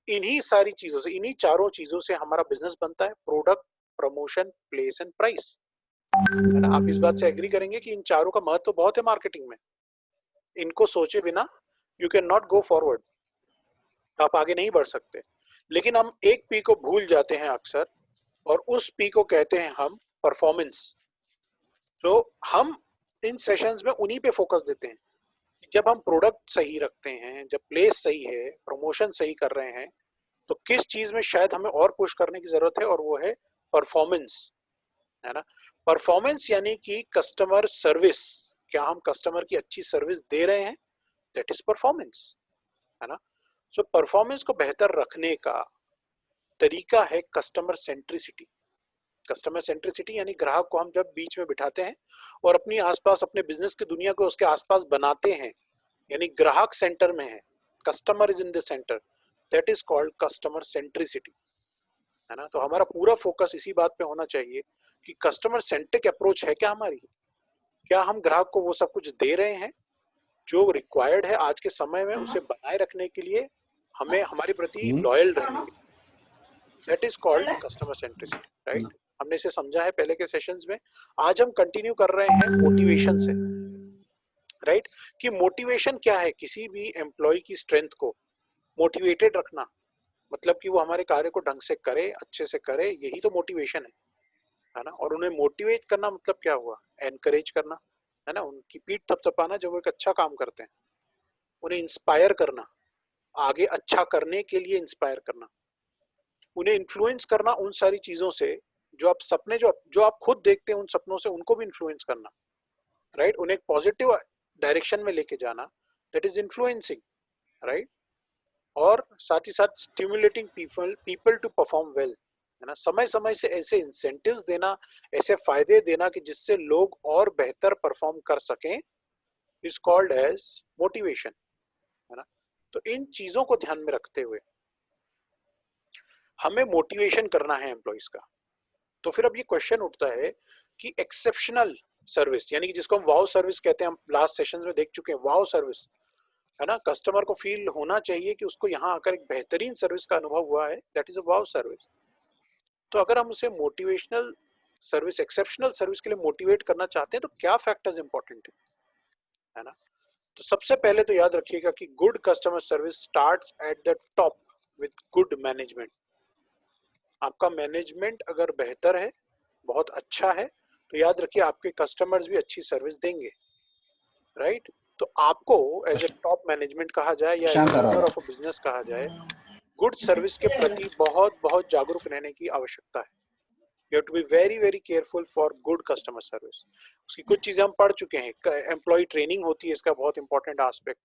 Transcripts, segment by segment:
इन्हीं सारी चीजों से, इन्हीं चारों चीजों से हमारा बिजनेस बनता है, product, promotion, place and price, है ना। आप इस बात से एग्री करेंगे कि इन चारों का महत्व बहुत है मार्केटिंग में। इनको सोचे बिना you can not go forward, आप आगे नहीं बढ़ सकते। लेकिन हम एक पी को भूल जाते हैं अक्सर, और उस पी को कहते हैं हम परफॉर्मेंस। तो हम इन सेशंस में उन्हीं पे फोकस देते हैं। जब हम प्रोडक्ट सही रखते हैं, जब प्लेस सही है, प्रमोशन सही कर रहे हैं, तो किस चीज में शायद हमें और पुश करने की जरूरत है, और वो है परफॉर्मेंस, है ना। परफॉर्मेंस यानी कि कस्टमर सर्विस, क्या हम कस्टमर की अच्छी सर्विस दे रहे हैं, दैट इज परफॉर्मेंस, है ना। सो परफॉर्मेंस को बेहतर रखने का तरीका है कस्टमर सेंट्रिसिटी। कस्टमर सेंट्रिसिटी यानी ग्राहक को हम जब बीच में बिठाते हैं और अपनी आसपास, अपने बिजनेस की दुनिया को उसके आसपास बनाते हैं, यानी ग्राहक सेंटर में है, customer is in the centre, that is called customer centricity, है ना। तो हमारा पूरा फोकस इसी बात पे होना चाहिए कि कस्टमर सेंट्रिक अप्रोच है क्या हमारी, क्या हम ग्राहक को वो सब कुछ दे रहे हैं जो रिक्वायर्ड है आज के समय में उसे बनाए रखने के लिए, हमें हमारे प्रति लॉयल रहने के लिए, that is called customer centricity, right. हमने इसे समझा है पहले के सेशंस में। आज हम कंटिन्यू कर रहे हैं मोटिवेशन से, राइट, कि मोटिवेशन क्या है। किसी भी एम्प्लॉय की स्ट्रेंथ को मोटिवेटेड रखना, मतलब कि वो हमारे कार्य को ढंग से करे, अच्छे से करे, यही तो मोटिवेशन है ना। और उन्हें मोटिवेट करना मतलब क्या हुआ, एनकरेज करना, है ना, उनकी पीठ थपथपाना जब वो एक अच्छा काम करते हैं, उन्हें इंस्पायर करना, आगे अच्छा करने के लिए इंस्पायर करना, उन्हें इन्फ्लुएंस करना उन सारी चीजों से जो आप सपने, जो आप खुद देखते हैं, उन सपनों से उनको भी इन्फ्लुएंस करना, राइट, उन्हें एक पॉजिटिव डायरेक्शन में लेके जाना, दैट इज इन्फ्लुएंसिंग, राइट। और साथ ही साथ stimulating people people to perform well, है ना। समय समय से ऐसे इंसेंटिव्स देना, ऐसे फायदे देना कि जिससे लोग और बेहतर परफॉर्म कर सकें, इज कॉल्ड एज मोटिवेशन, है ना। तो इन चीजों को ध्यान में रखते हुए हमें मोटिवेशन करना है एम्प्लॉइज का। तो फिर अब ये क्वेश्चन उठता है कि एक्सेप्शनल सर्विस, यानी कि जिसको हम वाव सर्विस कहते हैं, हम लास्ट सेशंस में देख चुके हैं वाव सर्विस, है ना। कस्टमर को फील होना चाहिए कि उसको यहाँ आकर एक बेहतरीन सर्विस का अनुभव हुआ है, that is a wow service. तो अगर हम उसे मोटिवेशनल सर्विस, एक्सेप्शनल सर्विस के लिए मोटिवेट करना चाहते हैं, तो क्या फैक्टर्स इंपॉर्टेंट है ना। तो सबसे पहले तो याद रखिएगा कि good customer service starts at the top with good management. आपका मैनेजमेंट अगर बेहतर है, बहुत अच्छा है, तो याद रखिए आपके कस्टमर्स भी अच्छी सर्विस देंगे, राइट। तो आपको एज ए टॉप मैनेजमेंट कहा जाए या as a owner of a business कहा जाए, गुड सर्विस के प्रति बहुत बहुत जागरूक रहने की आवश्यकता है। You have to be very very careful for good customer service. उसकी कुछ चीजें हम पढ़ चुके हैं, एम्प्लॉय ट्रेनिंग होती है, इसका बहुत इंपॉर्टेंट एस्पेक्ट,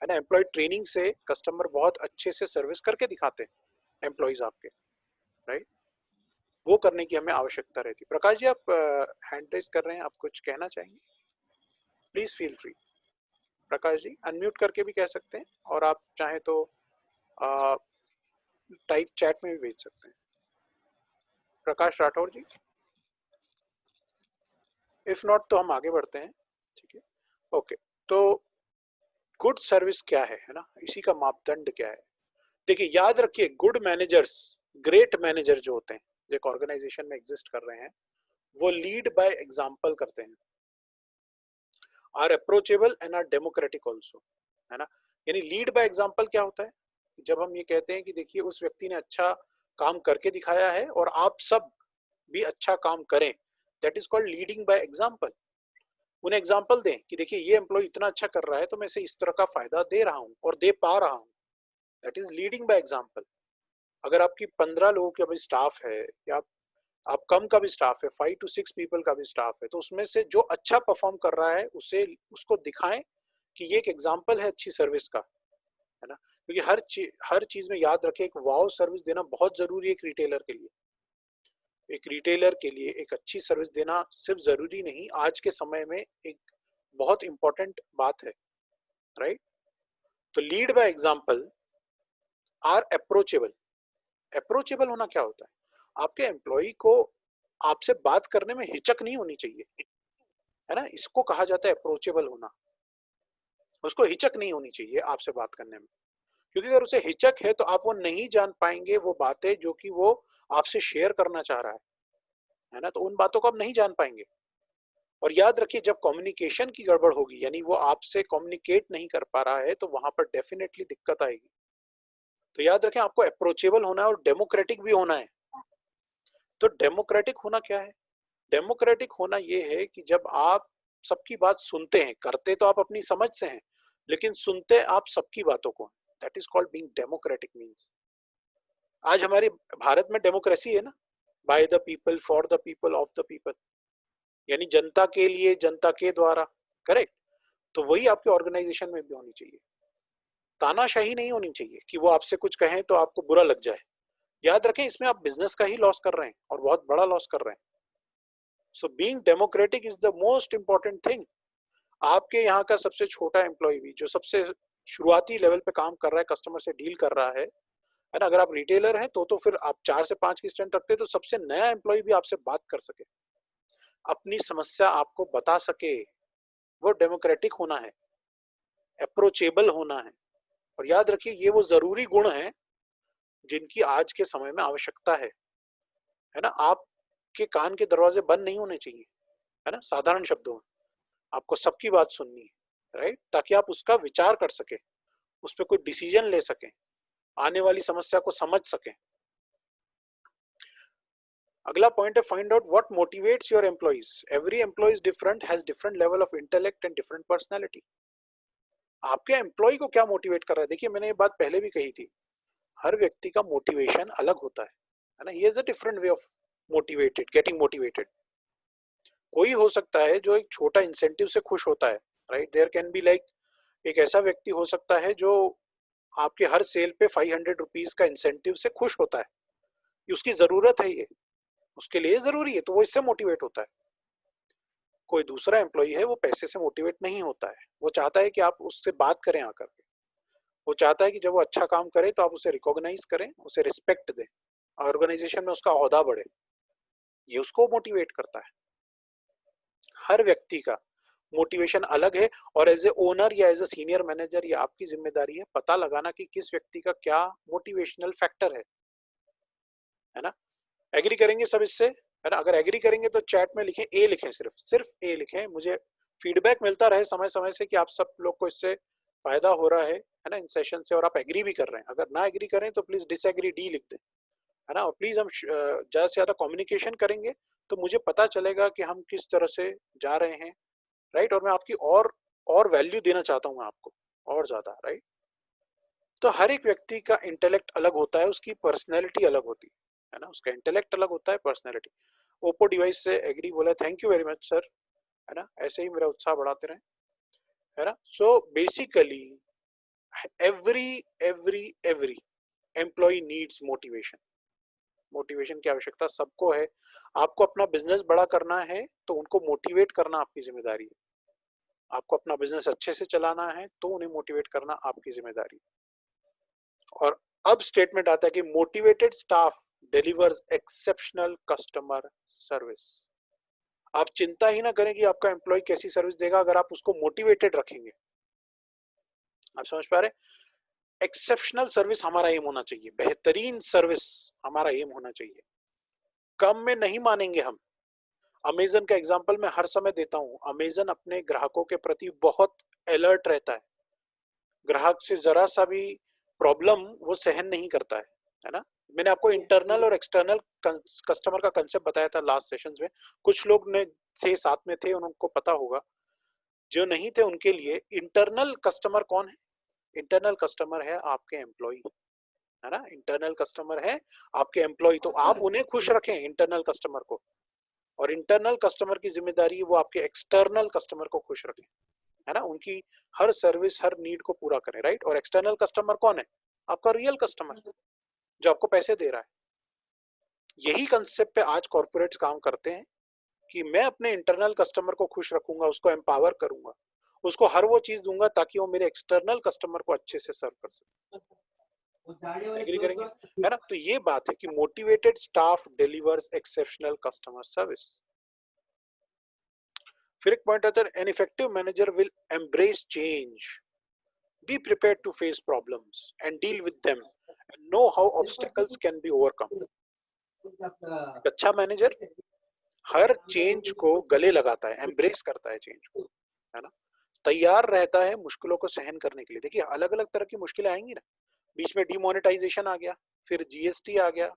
है ना। एम्प्लॉय ट्रेनिंग से कस्टमर बहुत अच्छे से सर्विस करके दिखाते हैं एम्प्लॉयज आपके, राइट। वो करने की हमें आवश्यकता रहती है। प्रकाश जी, आप हैंड रेज कर रहे हैं, आप कुछ कहना चाहेंगे, please feel free. Prakash ji unmute करके भी कह सकते हैं, और आप चाहें तो टाइप चैट में भी भेज सकते हैं। प्रकाश राठौर जी, इफ नॉट तो हम आगे बढ़ते हैं, ठीक है। ओके, तो गुड सर्विस क्या है ना, इसी का मापदंड क्या है। देखिए याद रखिए, गुड मैनेजर्स, ग्रेट मैनेजर जो होते हैं, जो एक ऑर्गेनाइजेशन में एग्जिस्ट कर रहे हैं, वो लीड बाय एग्जांपल करते हैं, are approachable and are democratic also, है ना। यानी लीड बाय एग्जांपल क्या होता है, जब हम ये कहते हैं कि देखिए उस व्यक्ति ने अच्छा काम करके दिखाया है और आप सब भी अच्छा काम करें, that is called leading by example. उन्हें एग्जांपल दें कि देखिए ये एम्प्लॉय इतना अच्छा कर रहा है, तो मैं इसे इस तरह का फायदा दे रहा हूं और दे पा रहा हूं, that is leading by example. अगर आपकी 15 लोगों का भी स्टाफ है, या आप कम का भी स्टाफ है, 5 to 6 पीपल का भी स्टाफ है, तो उसमें से जो अच्छा परफॉर्म कर रहा है उसे, उसको दिखाएं कि ये एक एग्जांपल है अच्छी सर्विस का, है ना। क्योंकि हर चीज में याद रखें, एक वाव सर्विस देना बहुत जरूरी है एक रिटेलर के लिए। एक रिटेलर के लिए एक अच्छी सर्विस देना सिर्फ जरूरी नहीं, आज के समय में एक बहुत इंपॉर्टेंट बात है, राइट। तो lead by example, are approachable. Approachable होना क्या होता है, आपके एम्प्लॉय को आपसे बात करने में हिचक नहीं होनी चाहिए, है ना। इसको कहा जाता है अप्रोचेबल होना। उसको हिचक नहीं होनी चाहिए आपसे बात करने में, क्योंकि अगर उसे हिचक है तो आप वो नहीं जान पाएंगे वो बातें जो कि वो आपसे शेयर करना चाह रहा है ना, तो उन बातों को आप नहीं जान पाएंगे। और याद रखिए, जब कम्युनिकेशन की गड़बड़ होगी, यानी वो आपसे कम्युनिकेट नहीं कर पा रहा है, तो वहां पर डेफिनेटली दिक्कत आएगी। तो याद रखें, आपको अप्रोचेबल होना है और डेमोक्रेटिक भी होना है। तो डेमोक्रेटिक होना क्या है? डेमोक्रेटिक होना ये है कि जब आप सबकी बात सुनते हैं, करते तो आप अपनी समझ से हैं, लेकिन सुनते आप सबकी बातों को, that is called being democratic. Means आज हमारे भारत में डेमोक्रेसी है ना, by the people, for the people, of the people, यानी जनता के लिए, जनता के द्वारा। करेक्ट? तो वही आपके ऑर्गेनाइजेशन में भी होनी चाहिए। तानाशाही नहीं होनी चाहिए कि वो आपसे कुछ कहें तो आपको बुरा लग जाए। याद रखें, इसमें आप बिजनेस का ही लॉस कर रहे हैं और बहुत बड़ा लॉस कर रहे हैं। So being democratic is the most important thing. आपके यहाँ का सबसे छोटा एम्प्लॉय भी, जो सबसे शुरुआती लेवल पे काम कर रहा है, कस्टमर से डील कर रहा है ना, अगर आप रिटेलर हैं तो फिर आप 4 से 5 की स्ट्रेंथ रखते हैं, तो सबसे नया एम्प्लॉय भी आपसे बात कर सके, अपनी समस्या आपको बता सके, वो डेमोक्रेटिक होना है, अप्रोचेबल होना है। और याद रखिए, ये वो जरूरी गुण हैं जिनकी आज के समय में आवश्यकता है ना। आपके कान के दरवाजे बंद नहीं होने चाहिए, है ना, साधारण शब्दों में आपको सबकी बात सुननी है, राइट, ताकि आप उसका विचार कर सके, उस पर कोई डिसीजन ले सकें, आने वाली समस्या को समझ सकें। अगला पॉइंट है, find out what motivates your employees. Every employee is different, has different level of intellect and different personality. आपके एम्प्लॉय को क्या मोटिवेट कर रहा है? देखिए, मैंने ये बात पहले भी कही थी, हर व्यक्ति का मोटिवेशन अलग होता है ना। He is a different way of motivated, getting motivated. कोई हो सकता है जो एक छोटा इंसेंटिव से खुश होता है, right. There can be like, एक ऐसा व्यक्ति हो सकता है जो आपके हर सेल पे 500 रुपीज का इंसेंटिव से खुश होता है, ये उसकी जरूरत है, ये उसके लिए जरूरी है, तो वो इससे मोटिवेट होता है। कोई दूसरा एम्प्लॉय है, वो पैसे से मोटिवेट नहीं होता है, वो चाहता है कि आप उससे बात करें आकर के, वो चाहता है कि जब वो अच्छा काम करे तो आप उसे रिकॉग्नाइज करें, उसे रिस्पेक्ट दें, ऑर्गेनाइजेशन में उसका ओहदा बढ़े, ये उसको मोटिवेट करता है। हर व्यक्ति का मोटिवेशन अलग है, और एज ए ओनर या एज ए सीनियर मैनेजर, ये आपकी जिम्मेदारी है पता लगाना कि किस व्यक्ति का क्या मोटिवेशनल फैक्टर है ना। एग्री करेंगे सब इससे, है ना? अगर एग्री करेंगे तो चैट में लिखें, ए लिखें, सिर्फ ए लिखें, मुझे फीडबैक मिलता रहे समय समय से कि आप सब लोग को इससे फायदा हो रहा है ना, इन सेशन से, और आप एग्री भी कर रहे हैं। अगर ना एग्री करें तो प्लीज डिसएग्री, डी लिख दें, है ना। और प्लीज हम ज्यादा से ज्यादा कम्युनिकेशन करेंगे तो मुझे पता चलेगा कि हम किस तरह से जा रहे हैं, राइट। और मैं आपकी और वैल्यू देना चाहता हूँ आपको और ज्यादा, राइट। तो हर एक व्यक्ति का इंटेलेक्ट अलग होता है, उसकी पर्सनैलिटी अलग होती है ना, उसका इंटेलेक्ट अलग होता है, पर्सनैलिटी। ओप्पो डिवाइस से एग्री बोला, thank you very much sir, है ना, ऐसे ही मेरा उत्साह बढ़ाते रहें, है ना। So basically every every every employee needs motivation. Motivation की आवश्यकता सबको है। आपको अपना बिजनेस बड़ा करना है तो उनको मोटिवेट करना आपकी जिम्मेदारी है। आपको अपना बिजनेस अच्छे से चलाना है तो उन्हें मोटिवेट करना आपकी जिम्मेदारी है। और अब स्टेटमेंट आता है कि motivated staff delivers exceptional customer service. आप चिंता ही ना करें कि आपका एम्प्लॉय कैसी सर्विस देगा, अगर आप उसको मोटिवेटेड रखेंगे। आप समझ पा रहे हैं? एक्सेप्शनल सर्विस हमारा एम होना चाहिए, बेहतरीन सर्विस हमारा एम होना चाहिए। कम में नहीं मानेंगे हम। अमेजन का एग्जांपल मैं हर समय देता हूं। अमेजन अपने ग्राहकों के प्रति बहुत अलर्ट रहता है, ग्राहक से जरा सा भी प्रॉब्लम वो सहन नहीं करता है ना। मैंने आपको इंटरनल और एक्सटर्नल कस्टमर का कंसेप्ट बताया था लास्ट सेशंस में। कुछ लोग ने थे साथ में थे, उनको पता होगा, जो नहीं थे उनके लिए इंटरनल कस्टमर कौन है? इंटरनल कस्टमर है आपके एम्प्लॉय, है ना। इंटरनल कस्टमर है आपके एम्प्लॉय, तो आप उन्हें खुश रखें, इंटरनल कस्टमर को। और इंटरनल कस्टमर की जिम्मेदारी वो आपके एक्सटर्नल कस्टमर को खुश रखें, है ना, उनकी हर सर्विस, हर नीड को पूरा करें, राइट। और एक्सटर्नल कस्टमर कौन है? आपका रियल कस्टमर, जो आपको पैसे दे रहा है। यही कंसेप्ट पे आज कॉर्पोरेट्स काम करते हैं कि मैं अपने इंटरनल कस्टमर को खुश रखूंगा, उसको एम्पावर करूंगा, उसको हर वो चीज दूंगा ताकि वो मेरे एक्सटर्नल कस्टमर को अच्छे से सर्व कर सके। एग्री करेंगे, है ना। तो ये बात है कि motivated staff delivers exceptional customer service. फिर एक पॉइंट आता है, an effective manager will embrace change. Be prepared to face problems and deal with them and know how obstacles can be overcome. एक अच्छा मैनेजर हर चेंज को गले लगाता है, एम्ब्रेस करता है चेंज को, है ना, तैयार रहता है मुश्किलों को सहन करने के लिए। देखिए अलग अलग तरह की मुश्किलें आएंगी ना, बीच में डिमोनेटाइजेशन आ गया, फिर जीएसटी आ गया।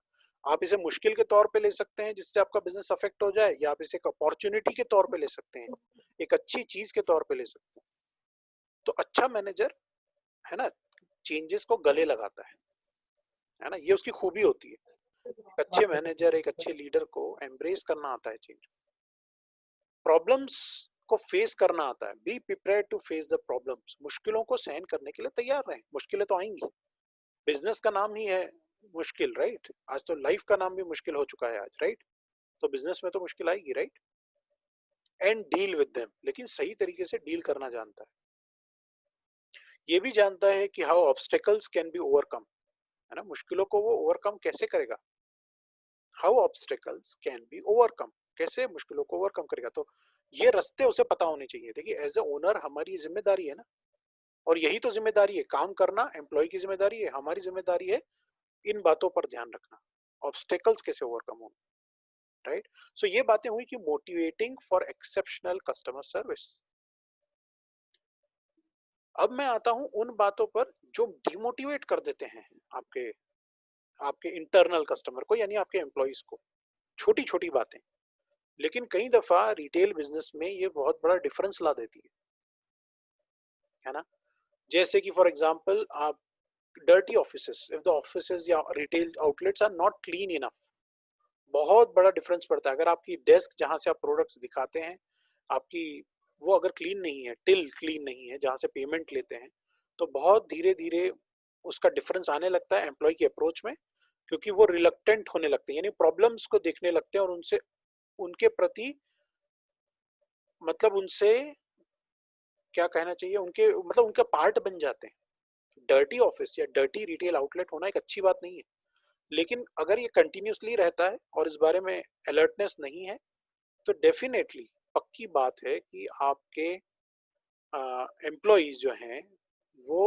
आप इसे मुश्किल के तौर पे ले सकते हैं जिससे आपका बिजनेस अफेक्ट हो जाए, या आप इसे एक अपॉर्चुनिटी के तौर पे ले सकते हैं, एक अच्छी चीज के तौर पे ले सकते हैं। तो अच्छा मैनेजर, है ना, चेंजेस को गले लगाता है ना, ये उसकी खूबी होती है। एक अच्छे मैनेजर, एक अच्छे लीडर को एम्ब्रेस करना आता है चेंज, प्रॉब्लम्स को फेस करना आता है। Be prepared to face the problems, मुश्किलों को सहन करने के लिए तैयार रहें। मुश्किलें तो आएंगी, बिजनेस का नाम ही है मुश्किल, राइट? आज तो लाइफ का नाम भी मुश्किल हो चुका है आज, राइट? तो बिजनेस में तो मुश्किल आएगी, right? And deal with them, लेकिन सही तरीके से डील करना जानता है। ये भी जानता है कि how obstacles can be overcome, है ना, मुश्किलों को वो ओवरकम कैसे करेगा। How obstacles can be overcome, कैसे मुश्किलों को ओवरकम करेगा। तो ये रास्ते उसे पता होने चाहिए। देखिए एज ए ओनर हमारी जिम्मेदारी है ना, और यही तो जिम्मेदारी है, काम करना एम्प्लॉय की जिम्मेदारी है, हमारी जिम्मेदारी है इन बातों पर ध्यान रखना, ऑब्स्टेकल्स कैसे ओवरकम होंगे, राइट? सो ये बातें हुई कि motivating for exceptional customer service. अब मैं आता हूं उन बातों पर जो डिमोटिवेट कर देते हैं आपके आपके इंटरनल कस्टमर को, यानी आपके एम्प्लॉइज को। छोटी छोटी बातें, लेकिन कई दफा रिटेल बिजनेस में ये बहुत बड़ा डिफरेंस ला देती है ना। जैसे कि फॉर एग्जांपल आप dirty offices, if the offices या retail outlets are not clean enough, बहुत बड़ा डिफरेंस पड़ता है। अगर आपकी डेस्क जहां से आप प्रोडक्ट्स दिखाते हैं, आपकी वो अगर क्लीन नहीं है, टिल क्लीन नहीं है जहां से पेमेंट लेते हैं, तो बहुत धीरे धीरे उसका डिफरेंस आने लगता है एम्प्लॉय की अप्रोच में, क्योंकि वो रिलक्टेंट होने लगते हैं, यानी प्रॉब्लम्स को देखने लगते हैं और उनसे उनके प्रति मतलब उनसे क्या कहना चाहिए, उनके मतलब उनका पार्ट बन जाते हैं। डर्टी ऑफिस या डर्टी रिटेल आउटलेट होना एक अच्छी बात नहीं है, लेकिन अगर ये कंटिन्यूसली रहता है और इस बारे में अलर्टनेस नहीं है, तो डेफिनेटली पक्की बात है कि आपके एम्प्लॉइज जो हैं वो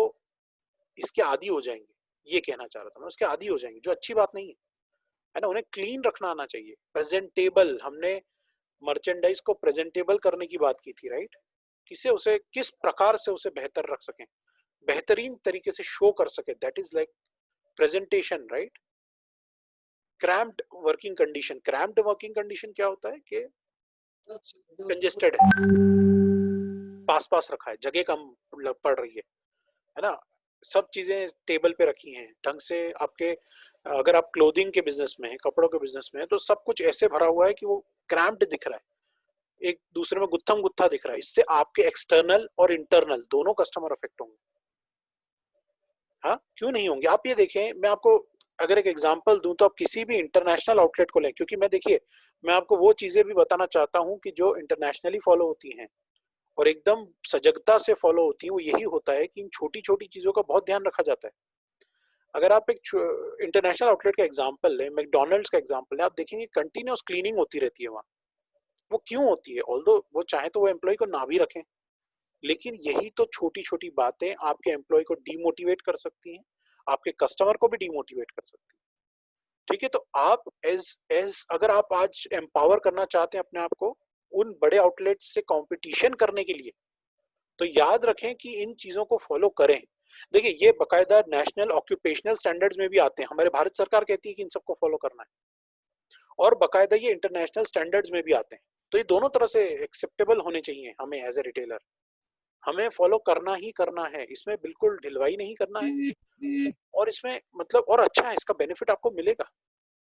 इसके आदी हो जाएंगे। ये कहना चाह रहा था मैं, उसके आदी हो जाएंगे, जो अच्छी बात नहीं है ना। उन्हें क्लीन रखना आना चाहिए, प्रेजेंटेबल। हमने मर्चेंडाइज को प्रेजेंटेबल करने की बात की थी, राइट? किसे उसे किस प्रकार से उसे बेहतर रख सकें, बेहतरीन तरीके से शो कर सके, that is like presentation, right? Cramped working condition, cramped working condition क्या होता है कि कंजेस्टेड है, पास पास रखा है, जगह कम पड़ रही है ना, सब चीजें टेबल पे रखी हैं ढंग से। आपके अगर आप क्लोथिंग के बिजनेस में है, कपड़ों के बिजनेस में है, तो सब कुछ ऐसे भरा हुआ है कि वो क्रैम्प्ड दिख रहा है, एक दूसरे में गुत्थम गुत्था दिख रहा है। इससे आपके एक्सटर्नल और इंटरनल दोनों कस्टमर अफेक्ट होंगे। हाँ, क्यों नहीं होंगे? आप ये देखें, मैं आपको अगर एक एग्जांपल दूं, तो आप किसी भी इंटरनेशनल आउटलेट को लें, क्योंकि मैं देखिए मैं आपको वो चीजें भी बताना चाहता हूं कि जो इंटरनेशनली फॉलो होती हैं और एकदम सजगता से फॉलो होती है। वो यही होता है कि इन छोटी छोटी चीजों का बहुत ध्यान रखा जाता है। अगर आप एक इंटरनेशनल आउटलेट का एग्जांपल लें, मैकडोनल्ड्स का एग्जांपल लें, आप देखेंगे कंटिन्यूअस क्लीनिंग होती रहती है वहाँ। वो क्यों होती है? ऑल्दो वो चाहे तो वो एम्प्लॉय को ना भी रखें, लेकिन यही तो छोटी छोटी बातें आपके एम्प्लॉय को डीमोटिवेट कर सकती हैं, आपके कस्टमर को भी डीमोटिवेट कर सकती हैं। ठीक है, तो आप एज एज अगर आप आज एम्पावर करना चाहते हैं अपने आप को उन बड़े आउटलेट्स से कंपटीशन करने के लिए, तो याद रखें कि इन चीजों को फॉलो करें। देखिए ये बकायदा नेशनल ऑक्यूपेशनल स्टैंडर्ड्स में भी आते हैं, हमारे भारत सरकार कहती है कि इन सबको फॉलो करना है, और बकायदा ये इंटरनेशनल स्टैंडर्ड्स में भी आते हैं। तो ये दोनों तरह से एक्सेप्टेबल होने चाहिए हमें एज ए रिटेलर, हमें फॉलो करना ही करना है, इसमें बिल्कुल ढिलवाई नहीं करना है। और इसमें मतलब और अच्छा है, इसका बेनिफिट आपको मिलेगा,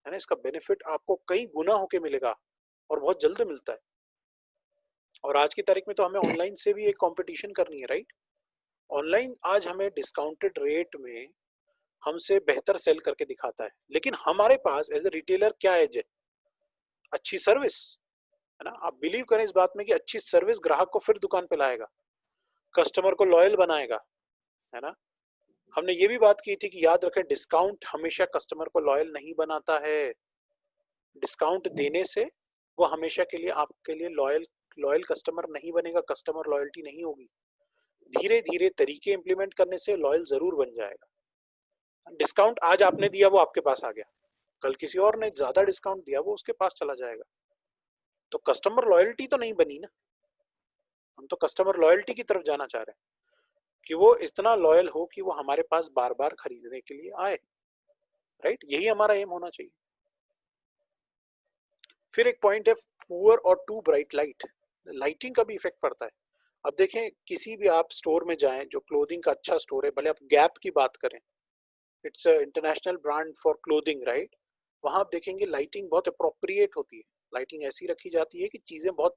है ना, इसका बेनिफिट आपको कई गुना होके मिलेगा और बहुत जल्द मिलता है। और आज की तारीख में तो हमें ऑनलाइन से भी एक कंपटीशन करनी है, राइट? ऑनलाइन आज हमें डिस्काउंटेड रेट में हमसे बेहतर सेल करके दिखाता है, लेकिन हमारे पास एज ए रिटेलर क्या एज है? अच्छी सर्विस, है ना। आप बिलीव करें इस बात में कि अच्छी सर्विस ग्राहक को फिर दुकान पे लाएगा, कस्टमर को लॉयल बनाएगा, है ना। हमने ये भी बात की थी कि याद रखें डिस्काउंट हमेशा कस्टमर को लॉयल नहीं बनाता है। डिस्काउंट देने से वो हमेशा के लिए आपके लिए लॉयल लॉयल कस्टमर नहीं बनेगा, कस्टमर लॉयल्टी नहीं होगी। धीरे धीरे तरीके इंप्लीमेंट करने से लॉयल जरूर बन जाएगा। डिस्काउंट आज आपने दिया वो आपके पास आ गया, कल किसी और ने ज्यादा डिस्काउंट दिया वो उसके पास चला जाएगा। तो कस्टमर लॉयल्टी तो नहीं बनी ना। हम तो कस्टमर लॉयल्टी की तरफ जाना चाह रहे हैं कि वो इतना लॉयल हो कि वो हमारे पास बार बार खरीदने के लिए आए। राइट, यही हमारा एम होना चाहिए। फिर एक पॉइंट है पुअर और टू ब्राइट लाइट। लाइटिंग का भी इफेक्ट पड़ता है। अब देखें, किसी भी आप स्टोर में जाएं जो क्लोथिंग का अच्छा स्टोर है, भले आप गैप की बात करें, it's international brand for clothing, right, वहां आप देखेंगे लाइटिंग बहुत अप्रोप्रिएट होती है। लाइटिंग ऐसी रखी जाती है कि चीजें बहुत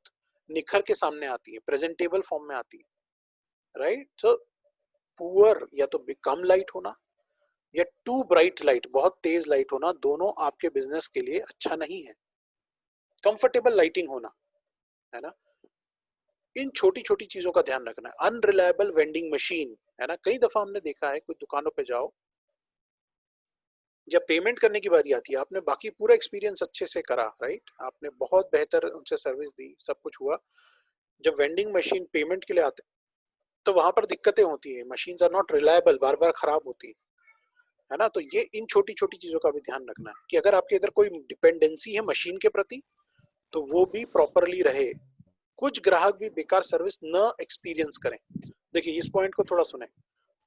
निखर के सामने आती है, प्रेजेंटेबल फॉर्म में आती है। राइट, तो पुअर या तो कम लाइट होना या टू ब्राइट लाइट, बहुत तेज लाइट होना, दोनों आपके बिजनेस के लिए अच्छा नहीं है। कंफर्टेबल लाइटिंग होना, है ना, इन छोटी छोटी चीजों का ध्यान रखना है। अनरिलायबल वेंडिंग मशीन, है ना, कई दफा हमने देखा है कुछ दुकानों पे जाओ, जब पेमेंट करने की बारी आती है, आपने बाकी पूरा एक्सपीरियंस अच्छे से करा, राइट, आपने बहुत बेहतर उनसे सर्विस दी, सब कुछ हुआ, जब वेंडिंग मशीन पेमेंट के लिए आते तो वहां पर दिक्कतें होती है, मशीन्स आर नॉट रिलायबल, बार बार खराब होती है ना। तो ये इन छोटी छोटी चीजों का भी ध्यान रखना है कि अगर आपके इधर कोई डिपेंडेंसी है मशीन के प्रति तो वो भी प्रॉपरली रहे। कुछ ग्राहक भी बेकार सर्विस न एक्सपीरियंस करें। देखिए, इस पॉइंट को थोड़ा सुने।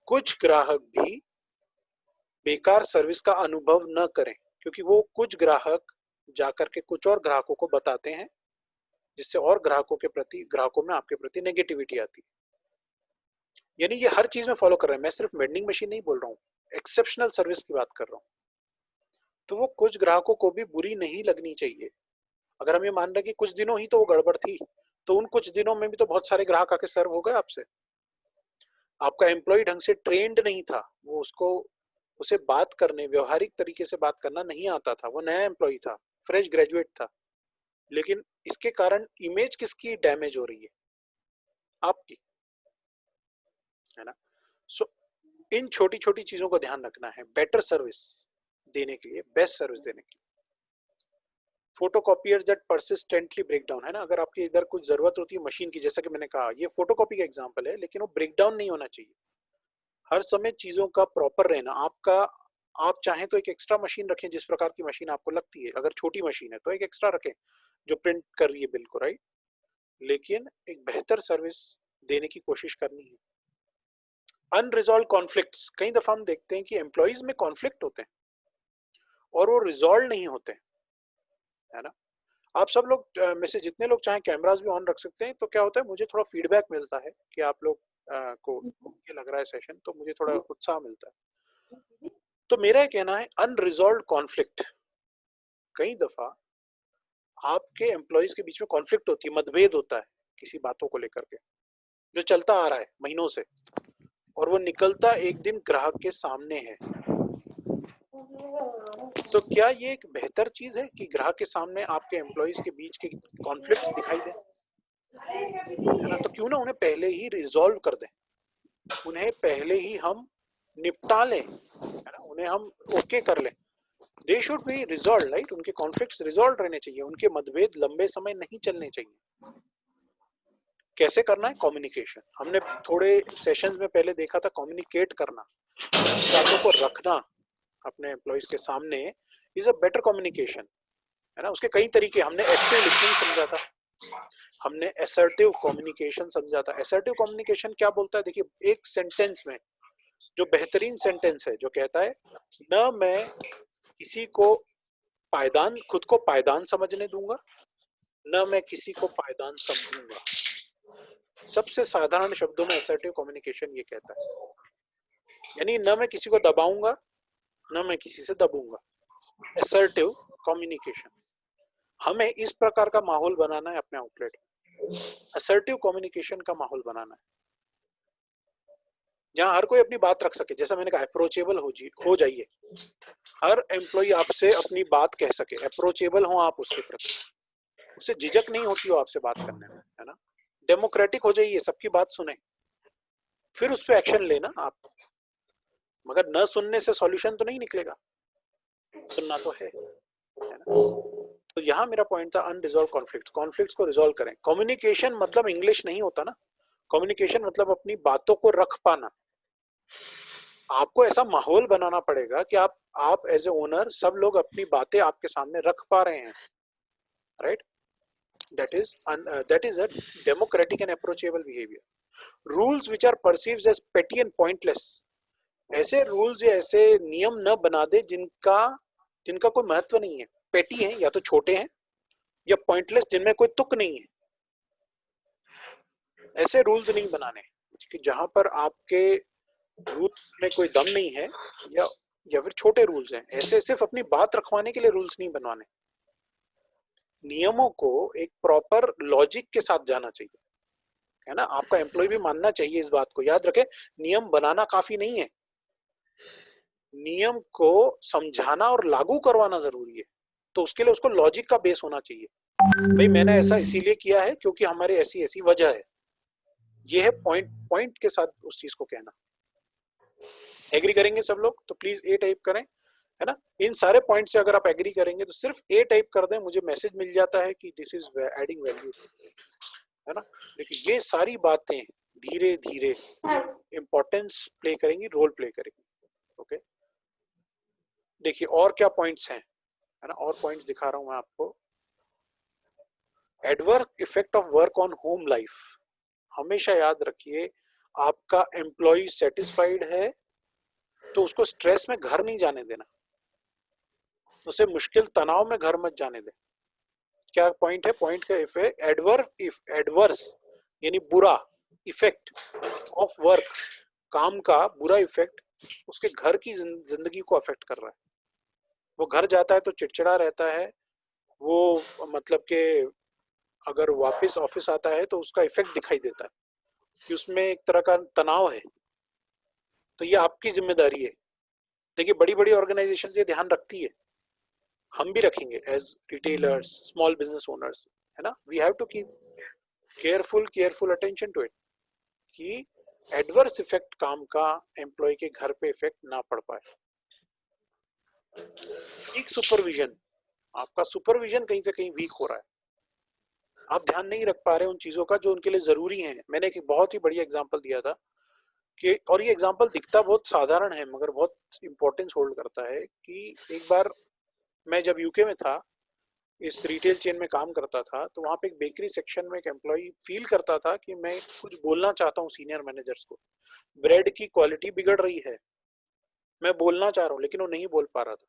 कुछ ग्राहक भी बेकार सर्विस का अनुभव न करें, क्योंकि वो कुछ ग्राहक जाकर के कुछ और ग्राहकों को बताते हैं, जिससे और ग्राहकों में आपके प्रति नेगेटिविटी आती है। यानी ये हर चीज में फॉलो कर रहे हैं, मैं सिर्फ वेंडिंग मशीन नहीं बोल रहा हूँ, एक्सेप्शनल सर्विस की बात कर रहा हूँ। तो वो कुछ ग्राहकों को भी बुरी नहीं लगनी चाहिए। अगर हम ये मान रहे हैं कि कुछ दिनों ही तो वो गड़बड़ थी, तो उन कुछ दिनों में भी तो बहुत सारे ग्राहक आके सर्व हो गए आपसे। आपका एम्प्लॉय ढंग से ट्रेंड नहीं था, वो उसे बात करने, व्यवहारिक तरीके से बात करना नहीं आता था, वो नया एम्प्लॉय था, फ्रेश ग्रेजुएट था, लेकिन इसके कारण इमेज किसकी डैमेज हो रही है? आपकी, है ना। सो इन छोटी छोटी चीजों को ध्यान रखना है बेटर सर्विस देने के लिए, बेस्ट सर्विस देने के लिए। फोटोकॉपियर्स दैट परसिस्टेंटली ब्रेक डाउन, है ना, अगर आपकी इधर कुछ जरूरत होती है मशीन की, जैसा कि मैंने कहा ये फोटोकॉपी का एग्जांपल है, लेकिन वो ब्रेक डाउन नहीं होना चाहिए। हर समय चीजों का प्रॉपर रहना। आप चाहें तो एक एक्स्ट्रा मशीन रखें, जिस प्रकार की मशीन आपको लगती है, अगर छोटी मशीन है तो एक एक्स्ट्रा रखें जो प्रिंट कर रही है बिल को, राइट, लेकिन एक बेहतर सर्विस देने की कोशिश करनी है। अनरिजॉल्व कॉन्फ्लिक्ट्स, कई दफा हम देखते हैं कि एम्प्लॉइज में कॉन्फ्लिक्ट होते हैं और वो रिजॉल्व नहीं होते, है ना। आप सब लोग में से जितने लोग चाहें कैमरास भी ऑन रख सकते हैं, तो क्या होता है, मुझे थोड़ा फीडबैक मिलता है कि आप लोग को ओके लग रहा है सेशन, तो मुझे थोड़ा उत्साह मिलता है। तो मेरा कहना है अनरिजॉल्व कॉन्फ्लिक्ट, कई दफा आपके एम्प्लॉइज के बीच में कॉन्फ्लिक्ट होती है, मतभेद होता है किसी बातों को लेकर के, जो चलता आ रहा है महीनों से, और वो निकलता एक दिन ग्राहक के सामने है। तो क्या ये एक बेहतर चीज है कि ग्राहक के सामने आपके एम्प्लॉइज के बीच के कॉन्फ्लिक्ट्स दिखाई दें, है ना। तो क्यों ना उन्हें पहले ही रिजॉल्व कर दें, उन्हें पहले ही हम निपटा लें, है ना, उन्हें हम ओके कर लें। They should be resolve, right, उनके कॉन्फ्लिक्ट्स रिजॉल्व रहने चाहिए, उनके मतभेद लंबे समय नहीं चलने चाहिए। कैसे करना है? कम्युनिकेशन। हमने थोड़े सेशंस में पहले देखा था, कम्युनिकेट करना, बातों को रखना अपने एम्प्लॉइज के सामने इज अ बेटर कम्युनिकेशन, है ना। उसके कई तरीके, हमने एक्टिव लिसनिंग समझा था, हमने असर्टिव कम्युनिकेशन समझा था। असर्टिव कम्युनिकेशन क्या बोलता है? देखिए, एक सेंटेंस में जो बेहतरीन सेंटेंस है जो कहता है, न मैं किसी को खुद को पायदान समझने दूंगा, न मैं किसी को पायदान समझूंगा। सबसे साधारण शब्दों में असर्टिव कम्युनिकेशन ये कहता है, यानी न मैं किसी को दबाऊंगा, न मैं किसी से दबूंगा। Assertive communication. हमें इस प्रकार का माहौल बनाना है अपने आउटलेट में, असर्टिव कम्युनिकेशन का माहौल बनाना है, जहां हर कोई अपनी बात रख सके। जैसा मैंने कहा, अप्रोचेबल हो जाइए, हर एम्प्लॉय आपसे अपनी बात कह सके, अप्रोचेबल हो आप उसके प्रति, उससे झिझक नहीं होती हो आपसे बात करने में, है ना। डेमोक्रेटिक हो जाइए, सबकी बात सुने, फिर उस पर एक्शन लेना आप। मगर न सुनने से सॉल्यूशन तो नहीं निकलेगा, सुनना तो है ना। तो यहाँ मेरा पॉइंट था अनरिजॉल्व कॉन्फ्लिक्ट्स। कॉन्फ्लिक्ट्स को रिजॉल्व करें। कम्युनिकेशन मतलब इंग्लिश नहीं होता ना, कम्युनिकेशन मतलब अपनी बातों को रख पाना। आपको ऐसा माहौल बनाना पड़ेगा कि आप एज ए ओनर सब लोग अपनी बातें आपके सामने रख पा रहे हैं, right? That is a democratic and approachable behaviour. Rules which are perceived as petty and pointless, ऐसे रूल्स या ऐसे नियम न बना दे जिनका जिनका कोई महत्व नहीं है, पेटी हैं या तो छोटे हैं या पॉइंटलेस जिनमें कोई तुक नहीं है। ऐसे रूल्स नहीं बनाने कि जहां पर आपके रूल्स में कोई दम नहीं है, या फिर छोटे रूल्स हैं। ऐसे सिर्फ अपनी बात रखवाने के लिए रूल्स नहीं बनवाने। नियमों को एक प्रॉपर लॉजिक के साथ जाना चाहिए, है ना? आपका एम्प्लॉय भी मानना चाहिए इस बात को। याद रखें, नियम बनाना काफी नहीं है, नियम को समझाना और लागू करवाना जरूरी है। तो उसके लिए उसको लॉजिक का बेस होना चाहिए। भाई मैंने ऐसा इसीलिए किया है क्योंकि हमारी ऐसी ऐसी वजह है। ये है पॉइंट के साथ उस चीज को कहना। एग्री करेंगे सब लोग तो प्लीज ए टाइप करें, है ना? इन सारे पॉइंट से अगर आप एग्री करेंगे तो सिर्फ ए टाइप कर दें, मुझे मैसेज मिल जाता है कि दिस इज एडिंग वैल्यू, है ना? देखिए ये सारी बातें धीरे धीरे इंपॉर्टेंस प्ले करेंगी, रोल प्ले करेंगी। ओके, देखिए और क्या पॉइंट्स हैं, है ना? और पॉइंट्स दिखा रहा हूं मैं आपको। Adverse effect of work on home life. हमेशा याद रखिए, आपका एम्प्लॉय सेटिस्फाइड है तो उसको स्ट्रेस में घर नहीं जाने देना, उसे मुश्किल तनाव में घर मत जाने दें। क्या पॉइंट है? पॉइंट का इफेक्ट एडवर्स यानी बुरा इफेक्ट ऑफ वर्क, काम का बुरा इफेक्ट उसके घर की जिंदगी को अफेक्ट कर रहा है। वो घर जाता है तो चिड़चिड़ा रहता है, वो मतलब के अगर वापस ऑफिस आता है तो उसका इफेक्ट दिखाई देता है कि उसमें एक तरह का तनाव है। तो ये आपकी जिम्मेदारी है। देखिए बड़ी बड़ी ऑर्गेनाइजेशन ये ध्यान रखती है, हम भी रखेंगे as retailers, small business owners, है ना? We have to keep careful attention to it कि एडवर्स इफेक्ट काम का एम्प्लॉय के घर पे इफेक्ट ना पड़ पाए। वीक सुपरविजन, आपका सुपरविजन कहीं से कहीं वीक हो रहा है, आप ध्यान नहीं रख पा रहे उन चीजों का जो उनके लिए जरूरी है। मैंने एक बहुत ही बढ़िया एग्जांपल दिया था कि, और ये एग्जांपल दिखता बहुत साधारण है मगर बहुत इंपॉर्टेंस होल्ड करता है, कि एक बार मैं जब यूके में था, इस रिटेल चेन में काम करता था, तो वहां पे एक बेकरी सेक्शन में एक एम्प्लॉय फील करता था कि मैं कुछ बोलना चाहता हूँ सीनियर मैनेजर्स को, ब्रेड की क्वालिटी बिगड़ रही है, मैं बोलना चाह रहा हूँ लेकिन वो नहीं बोल पा रहा था।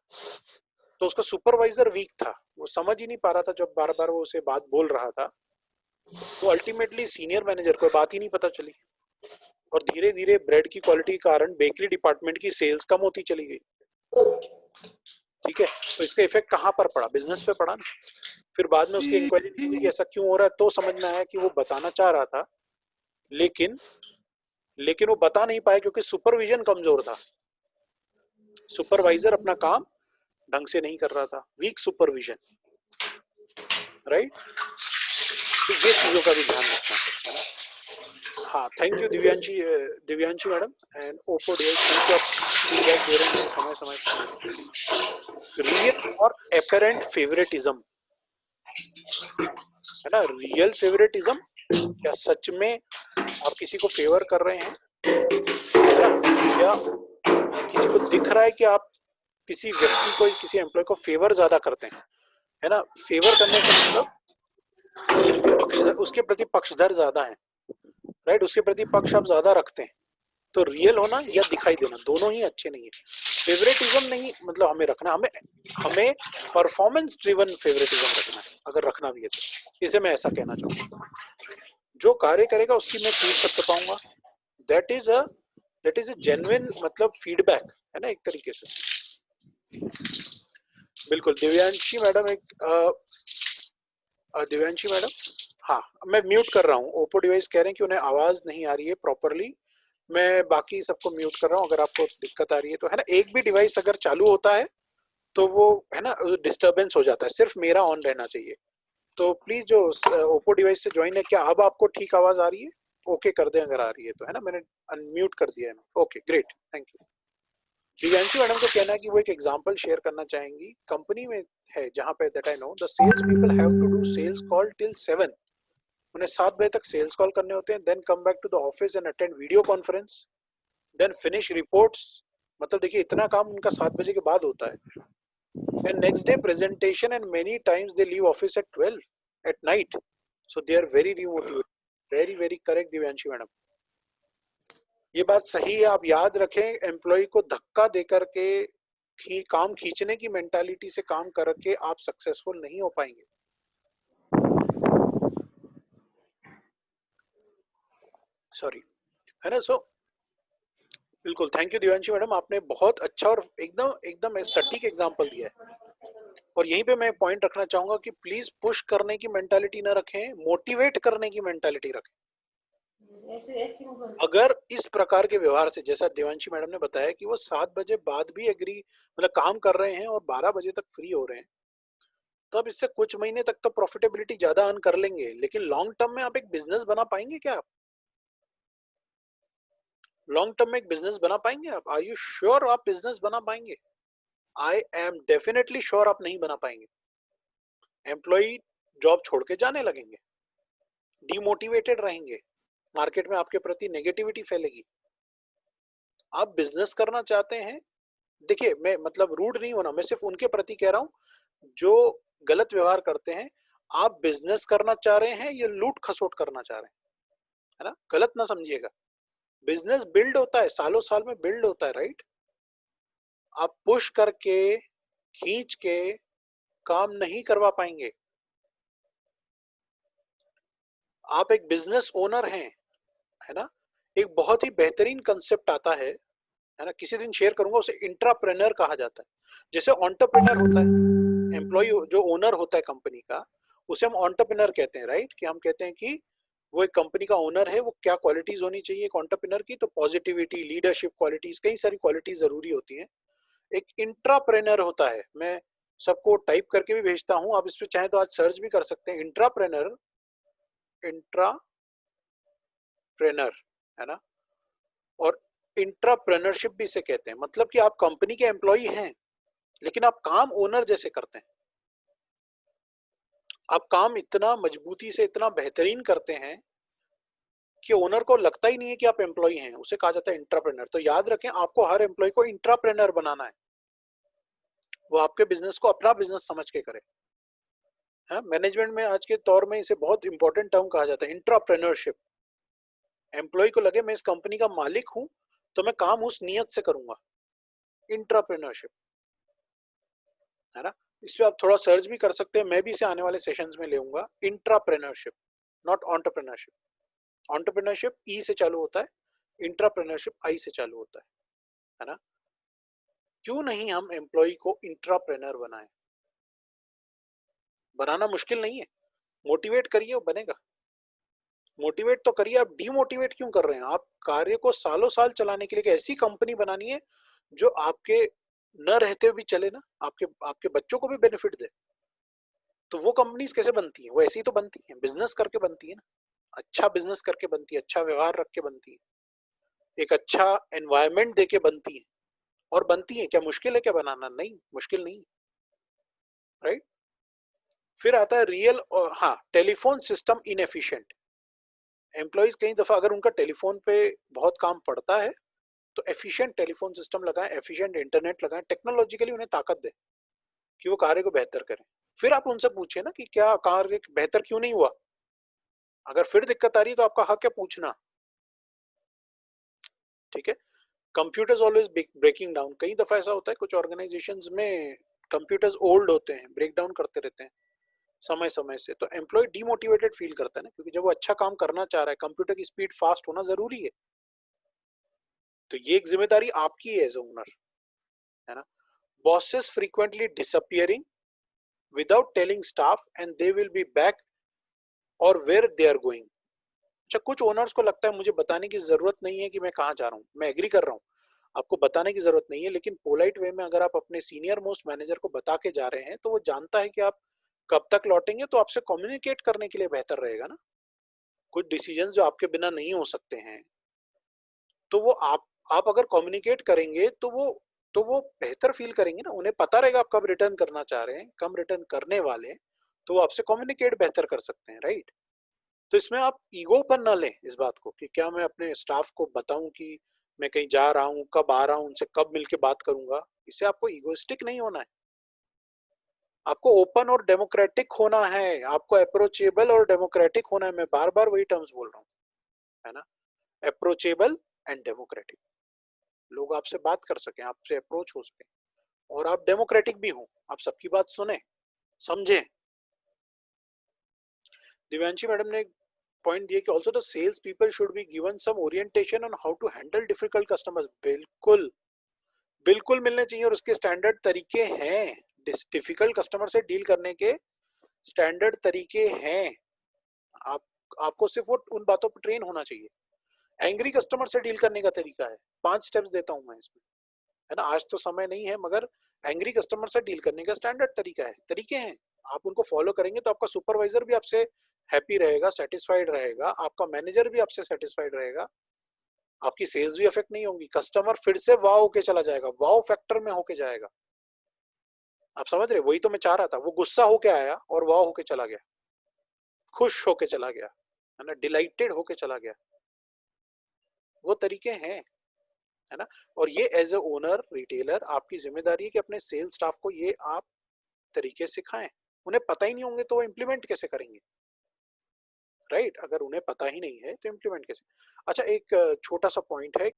तो उसका सुपरवाइजर वीक था, वो समझ ही नहीं पा रहा था, जब बार बार वो उसे बात बोल रहा था। तो अल्टीमेटली सीनियर मैनेजर को बात ही नहीं पता चली, और धीरे धीरे ब्रेड की क्वालिटी के कारण बेकरी डिपार्टमेंट की सेल्स कम होती चली गई। ठीक है, तो इसका इफेक्ट कहाँ पर पड़ा? बिजनेस पे पड़ा ना। फिर बाद में उसकी इंक्वायरी की कि ऐसा क्यों हो रहा है, तो समझ में आया कि वो बताना चाह रहा था लेकिन वो बता नहीं पाया क्योंकि सुपरविजन कमजोर था। सुपरवाइजर अपना काम ढंग से नहीं कर रहा था, वीक सुपरविजन, राइट? तो ये चीजों का भी ध्यान रखना है ना। हाँ, thank you Divyanshi madam and Oppo device, thank you, feedback दे रहे हैं समय समय से। रियल और एपेरेंट फेवरेटिज्म, है ना? रियल फेवरेटिज्म, क्या सच में आप किसी को फेवर कर रहे हैं, है ना? या किसी को दिख रहा है कि आप किसी व्यक्ति को, किसी एम्प्लॉय को फेवर ज्यादा करते हैं, है ना? फेवर करने से मतलब उसके प्रति पक्षधर ज्यादा है, राइट? उसके प्रति पक्ष आप ज्यादा रखते हैं। तो रियल होना या दिखाई देना दोनों ही अच्छे नहीं है। फेवरेटिज्म नहीं मतलब हमें रखना, हमें परफॉर्मेंस ड्रिवन फेवरेटिज्म रखना है, अगर रखना भी है तो। इसे मैं ऐसा कहना चाहूंगा, जो कार्य करेगा उसकी मैं कीमत कर पाऊंगा। दैट इज अ जेन्युइन मतलब फीडबैक, है ना, एक तरीके से। बिल्कुल दिव्यांशी मैडम, दिव्यांशी मैडम, हाँ मैं म्यूट कर रहा हूँ। ओप्पो डिवाइस कह रहे हैं कि उन्हें आवाज नहीं आ रही है प्रॉपरली, मैं बाकी सबको म्यूट कर रहा हूँ। अगर आपको दिक्कत आ रही है तो, है ना, एक भी डिवाइस अगर चालू होता है तो वो, है ना, डिस्टरबेंस हो जाता है, सिर्फ मेरा ऑन रहना चाहिए। तो प्लीज जो ओप्पो डिवाइस से ज्वाइन है, क्या अब आपको ठीक आवाज आ रही है? ओके कर दें अगर आ रही है तो, है ना, मैंने अनम्यूट कर दिया है। Okay great, thank you. Divyanshi madam को कहना है कि वो एक एग्जांपल शेयर करना चाहेंगी। कंपनी में है जहां पे, that I know, the sales people have to do sales call till 7, उन्हें 7 बजे तक सेल्स कॉल करने होते हैं, then come back to the office and attend video conference, then finish reports. मतलब देखिए इतना काम उनका 7 बजे के बाद होता है। And next day presentation and many times they leave office at 12 at night, so they are very demotivated. Very very correct Divyanshi madam, ये बात सही है। आप याद रखें, एम्प्लॉय को धक्का देकर के काम खींचने की मेंटालिटी से काम करके आप सक्सेसफुल नहीं हो पाएंगे। सॉरी, है ना। सो बिल्कुल, थैंक यू दिव्यांशी मैडम, आपने बहुत अच्छा और एकदम एकदम सटीक एग्जांपल दिया है। और यहीं पे मैं पॉइंट रखना चाहूंगा कि प्लीज पुश करने की मेंटालिटी ना रखें, मोटिवेट करने की मेंटालिटी रखें। अगर इस प्रकार के व्यवहार से, जैसा देवांशी मैडम ने बताया कि वो 7 बजे बाद भी एग्री मतलब काम कर रहे हैं और 12 बजे तक फ्री हो रहे हैं, तो अब इससे कुछ महीने तक तो प्रॉफिटेबिलिटी ज्यादा अर्न कर लेंगे, लेकिन लॉन्ग टर्म में आप एक बिजनेस बना पाएंगे क्या? आप लॉन्ग टर्म में एक बिजनेस बना पाएंगे आप? आर यू श्योर आप बिजनेस बना पाएंगे? आई एम डेफिनेटली श्योर आप नहीं बना पाएंगे। एम्प्लॉय जॉब छोड़ के जाने लगेंगे, डिमोटिवेटेड रहेंगे, मार्केट में आपके प्रति नेगेटिविटी फैलेगी। आप बिजनेस करना चाहते हैं, देखिए मैं मतलब रूड नहीं होना, मैं सिर्फ उनके प्रति कह रहा हूं जो गलत व्यवहार करते हैं। आप बिजनेस करना चाह रहे हैं या लूट खसोट करना चाह रहे हैं, है ना, गलत ना समझिएगा। बिजनेस बिल्ड होता है, सालों साल में बिल्ड होता है, राइट। आप पुश करके खींच के काम नहीं करवा पाएंगे। आप एक बिजनेस ओनर हैं, है ना। एक बहुत ही बेहतरीन कंसेप्ट आता है ना, किसी दिन शेयर करूंगा, उसे इंट्राप्रेनर कहा जाता है। जैसे एंटरप्रेनर होता है, एम्प्लॉय जो ओनर होता है कंपनी का, उसे हम एंटरप्रेनर कहते हैं, राइट। कि हम कहते हैं कि वो एक कंपनी का ओनर है, वो क्या क्वालिटीज होनी चाहिए एक एंटरप्रेनर की, तो पॉजिटिविटी, लीडरशिप क्वालिटीज, कई सारी क्वालिटीज जरूरी होती हैं। एक इंट्राप्रेनर होता है, मैं सबको टाइप करके भी भेजता हूं, आप इस पे चाहे तो आज सर्च भी कर सकते हैं, इंट्राप्रेनर, इंट्राप्रेनर, है ना। और इंट्राप्रेनरशिप भी इसे कहते हैं, मतलब कि आप कंपनी के एम्प्लॉय हैं लेकिन आप काम ओनर जैसे करते हैं। आप काम इतना मजबूती से, इतना बेहतरीन करते हैं कि ओनर को लगता ही नहीं है कि आप एम्प्लॉय हैं, उसे कहा जाता है इंट्राप्रेनर। तो याद रखें, आपको हर एम्प्लॉय को इंट्राप्रेनर बनाना है, वो आपके बिजनेस को अपना बिजनेस समझ के करे। है, मैनेजमेंट में आज के दौर में इसे बहुत इंपॉर्टेंट टर्म कहा जाता है, इंट्राप्रेनरशिप। एम्प्लॉय को लगे मैं इस कंपनी का मालिक हूं, तो मैं काम उस नियत से करूंगा, इंट्राप्रेनरशिप, है ना। इस पे आप थोड़ा सर्च भी कर सकते हैं, मैं भी इसे आने वाले सेशंस में लेऊंगा। इंट्राप्रेनरशिप, नॉट एंटरप्रेनरशिप। एंटरप्रेनरशिप ई से चालू होता है, इंट्राप्रेनरशिप आई से चालू होता है ना। क्यों नहीं हम एम्प्लॉय को इंट्राप्रेनर बनाएं? बनाना मुश्किल नहीं है, मोटिवेट करिए, वो बनेगा। मोटिवेट तो करिए, आप डीमोटिवेट क्यों कर रहे हैं? आप कार्य को सालों साल चलाने के लिए एक ऐसी कंपनी बनानी है जो आपके न रहते हुए भी चले ना, आपके आपके बच्चों को भी बेनिफिट दे। तो वो कंपनीज कैसे बनती हैं? वो ऐसी ही तो बनती हैं, बिजनेस करके बनती है ना, अच्छा बिजनेस करके बनती है, अच्छा व्यवहार रख के बनती है, एक अच्छा एनवायरमेंट देके बनती है। और बनती है, क्या मुश्किल है क्या बनाना? नहीं, मुश्किल नहीं, राइट। फिर आता है रियल, और हाँ, टेलीफोन सिस्टम इनएफिशिएंट। एम्प्लॉइज कई दफा अगर उनका टेलीफोन पे बहुत काम पड़ता है तो एफिशिएंट टेलीफोन सिस्टम लगाएं, एफिशिएंट इंटरनेट लगाएं, टेक्नोलॉजिकली उन्हें ताकत दें कि वो कार्य को बेहतर करें। फिर आप उनसे पूछे ना कि क्या कार्य बेहतर क्यों नहीं हुआ। अगर फिर दिक्कत आ रही है तो आपका हक है पूछना, ठीक है। Computers always breaking down. कई दफा ऐसा होता है कुछ ऑर्गेनाइजेशंस में कंप्यूटर्स ओल्ड होते हैं, ब्रेक डाउन करते रहते हैं समय समय से, तो एम्प्लॉय डीमोटिवेटेड फील करता है ना, क्योंकि जब वो अच्छा काम करना चाह रहा है, कंप्यूटर की स्पीड फास्ट होना जरूरी है। तो ये एक जिम्मेदारी आपकी है एज ओनर, है ना। Bosses frequently disappearing without telling staff and they will be back और वेयर दे आर गोइंग। अच्छा, कुछ ओनर्स को लगता है मुझे बताने की जरूरत नहीं है कि मैं कहाँ जा रहा हूँ। मैं एग्री कर रहा हूँ, आपको बताने की जरूरत नहीं है, लेकिन पोलाइट वे में अगर आप अपने सीनियर मोस्ट मैनेजर को बता के जा रहे हैं तो वो जानता है कि आप कब तक लौटेंगे, तो आपसे कम्युनिकेट करने के लिए बेहतर रहेगा ना। कुछ डिसीजन जो आपके बिना नहीं हो सकते हैं, तो वो आप अगर कम्युनिकेट करेंगे तो वो बेहतर फील करेंगे ना। उन्हें पता रहेगा आप कब रिटर्न करना चाह रहे हैं, कब रिटर्न करने वाले हैं, तो वो आपसे कम्युनिकेट बेहतर कर सकते हैं, राइट। तो इसमें आप ईगो पर ना लें इस बात को कि क्या मैं अपने स्टाफ को बताऊं कि मैं कहीं जा रहा हूं, कब आ रहा हूं, उनसे कब मिलके बात करूंगा। इससे आपको ईगोइस्टिक नहीं होना है, आपको ओपन और डेमोक्रेटिक होना है, आपको अप्रोचेबल और डेमोक्रेटिक होना है। मैं बार बार वही टर्म्स बोल रहा हूँ, है ना, अप्रोचेबल एंड डेमोक्रेटिक। लोग आपसे बात कर सकें, आपसे अप्रोच हो सके, और आप डेमोक्रेटिक भी हो, आप सबकी बात सुने, समझें। दिव्यांशी मैडम ने पॉइंट दिया कि also the sales people should be given some orientation on how to handle difficult customers. बिल्कुल, बिल्कुल मिलने चाहिए, और उसके स्टैंडर्ड तरीके हैं। डिफिकल्ट कस्टमर से डील करने के स्टैंडर्ड तरीके हैं। आप आपको सिर्फ वो उन बातों पर ट्रेन होना चाहिए। एंग्री कस्टमर से डील करने का तरीका है, 5 स्टेप्स देता हूं मैं इसमें, है ना। आज तो समय नहीं है, मगर एंग्री कस्टमर से डील करने का स्टैंडर्ड तरीका है, तरीके हैं। आप उनको फॉलो करेंगे तो आपका सुपरवाइजर भी आपसे हैप्पी रहेगा, सेटिस्फाइड रहेगा, आपका मैनेजर भी आपसे सेटिस्फाइड रहेगा, आपकी सेल्स भी अफेक्ट नहीं होंगी, कस्टमर फिर से वाव होके चला जाएगा, वाव फैक्टर में होके जाएगा। आप समझ रहे, वही तो मैं चाह रहा था। वो गुस्सा होके आया और वाव होके चला गया, खुश होके चला गया, है ना, डिलाइटेड होके चला गया। वो तरीके हैं, है ना। और ये एज ए ओनर रिटेलर आपकी जिम्मेदारी है कि अपने सेल्स स्टाफ को ये आप तरीके सिखाएं। उन्हें पता ही नहीं होंगे तो वो इम्प्लीमेंट कैसे करेंगे, राइट। अगर उन्हें पता ही नहीं है तो इम्प्लीमेंट कैसे। अच्छा, एक छोटा सा पॉइंट है